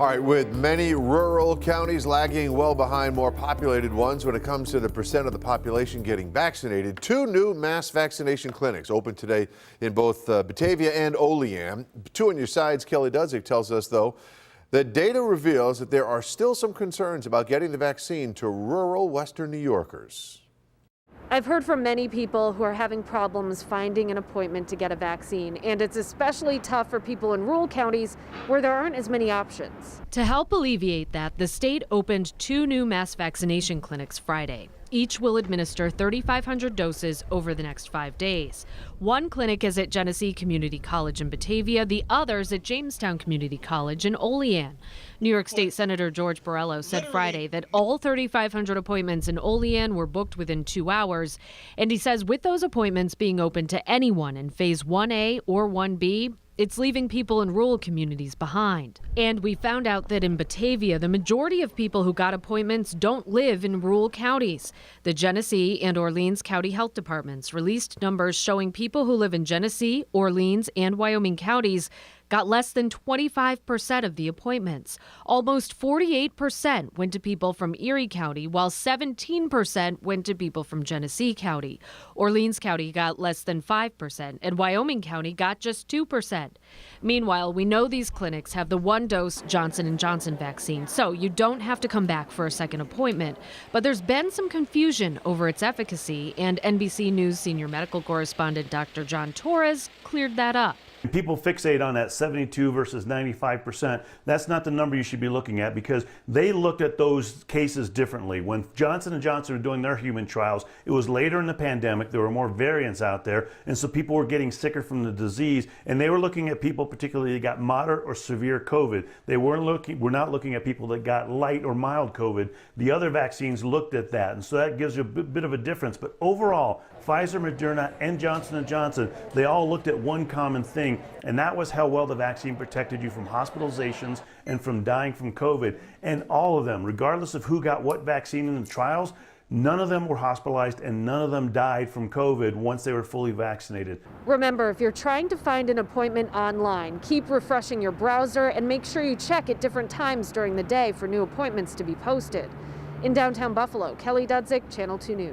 All right, with many rural counties lagging well behind more populated ones when it comes to the percent of the population getting vaccinated, two new mass vaccination clinics opened today in both Batavia and Olean. Two on your sides, Kelly Dudzik tells us, though, that data reveals that there are still some concerns about getting the vaccine to rural Western New Yorkers. I've heard from many people who are having problems finding an appointment to get a vaccine, and it's especially tough for people in rural counties where there aren't as many options. To help alleviate that, the state opened two new mass vaccination clinics Friday. Each will administer 3,500 doses over the next 5 days. One clinic is at Genesee Community College in Batavia, the other's at Jamestown Community College in Olean. New York State Senator George Borrello said Friday that all 3,500 appointments in Olean were booked within 2 hours. And he says with those appointments being open to anyone in Phase 1A or 1B, it's leaving people in rural communities behind. And we found out that in Batavia, the majority of people who got appointments don't live in rural counties. The Genesee and Orleans County Health Departments released numbers showing people who live in Genesee, Orleans, and Wyoming counties got less than 25% of the appointments. Almost 48% went to people from Erie County, while 17% went to people from Genesee County. Orleans County got less than 5%, and Wyoming County got just 2%. Meanwhile, we know these clinics have the one-dose Johnson & Johnson vaccine, so you don't have to come back for a second appointment. But there's been some confusion over its efficacy, and NBC News senior medical correspondent Dr. John Torres cleared that up. People fixate on that 72 versus 95%. That's not the number you should be looking at, because they looked at those cases differently. When Johnson & Johnson were doing their human trials, it was later in the pandemic. There were more variants out there, and so people were getting sicker from the disease, and they were looking at people particularly that got moderate or severe COVID. They were not looking at people that got light or mild COVID. The other vaccines looked at that, and so that gives you a bit of a difference. But overall, Pfizer, Moderna, and Johnson & Johnson, they all looked at one common thing, and that was how well the vaccine protected you from hospitalizations and from dying from COVID. And all of them, regardless of who got what vaccine in the trials, none of them were hospitalized and none of them died from COVID once they were fully vaccinated. Remember, if you're trying to find an appointment online, keep refreshing your browser and make sure you check at different times during the day for new appointments to be posted. In downtown Buffalo, Kelly Dudzik, Channel 2 News.